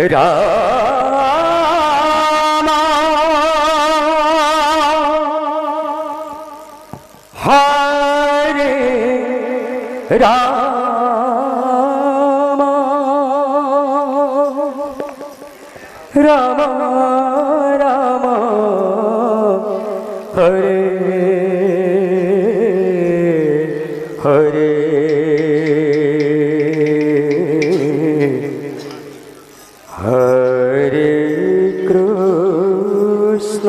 राम हरे राम राम राम हरे हरे हरे कृष्ण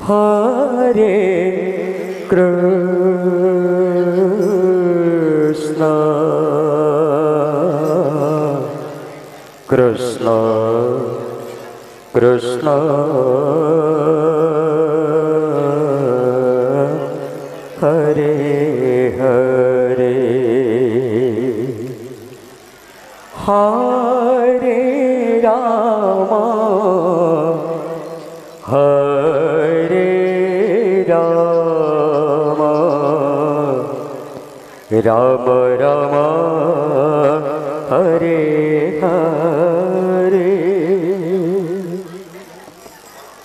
हरे कृष्ण कृष्ण कृष्ण हरे हरे हरे राम हरे राम राम राम हरे हरे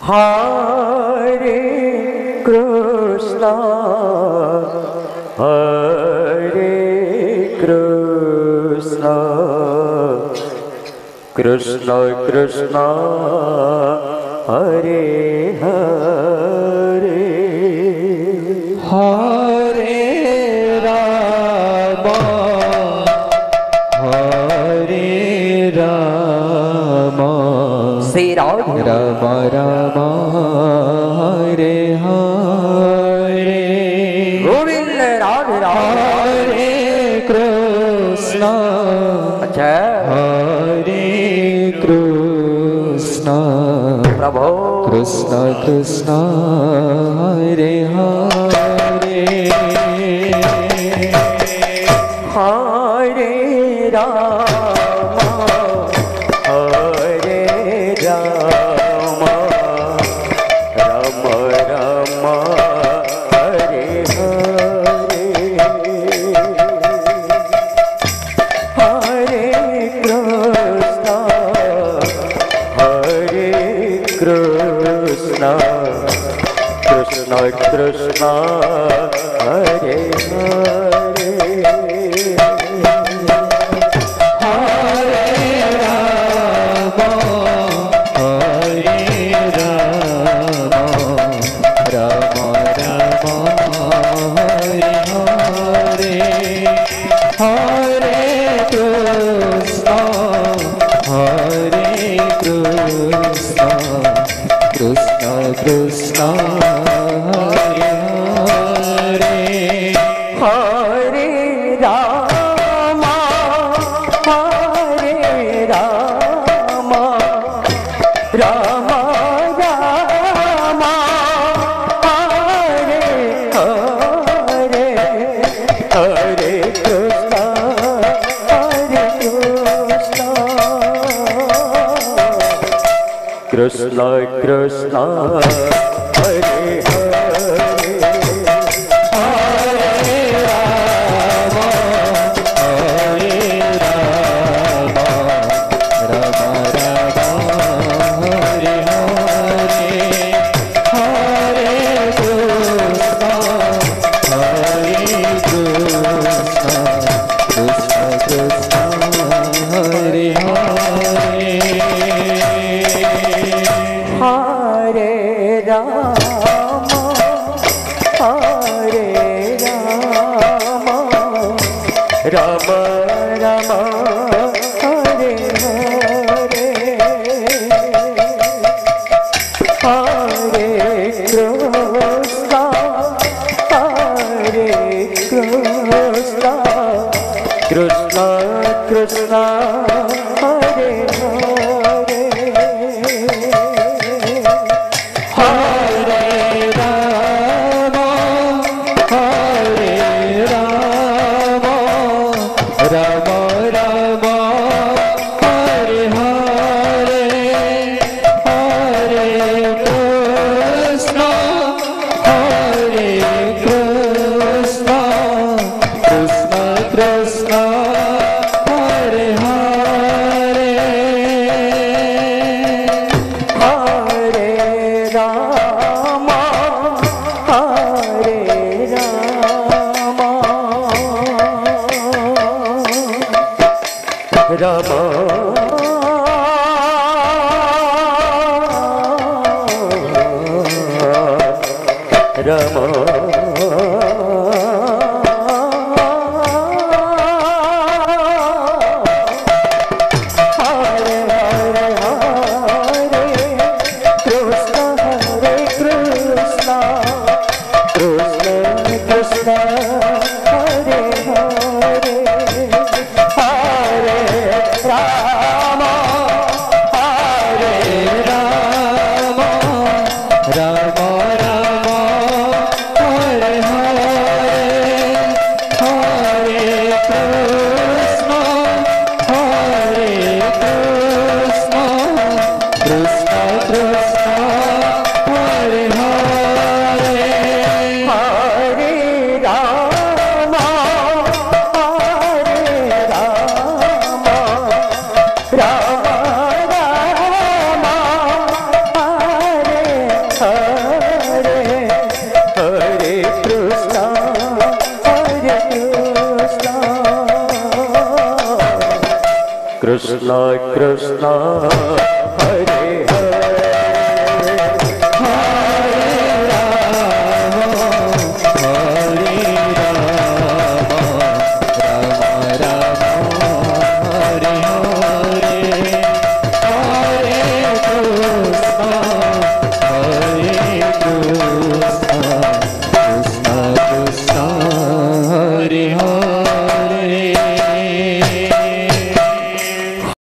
हरे कृष्ण हरे कृष्ण कृष्ण कृष्ण हरे हरे हरे राम हरे राम श्री राम राम राम हरे हरे गोविंद राधे राधे हरे कृष्ण अच्छा हरे कृष्ण प्रभु कृष्ण कृष्ण हरे हरे हरे राम हरे राम राम राम हरे हरे हरे कृष्ण हरे कृष्ण कृष्ण कृष्ण हरे हरे कृष्ण हरे हरे हरे राम हरे राम राम राम हरे हरे हरे कृष्ण कृष्ण कृष्ण हरे हरे हरे राम हरे राम राम राम हरे हरे हरे कृष्ण कृष्ण कृष्ण हरे हरे हरे राम हरे राम राम राम हरे हरे हरे कृष्ण हरे कृष्ण कृष्ण कृष्ण हरे हरे हरे राम हरे राम राम राम हरे हरे हरे कृष्ण हरे Krishna Krishna Krishna Hare Hare Krishna Krishna Hare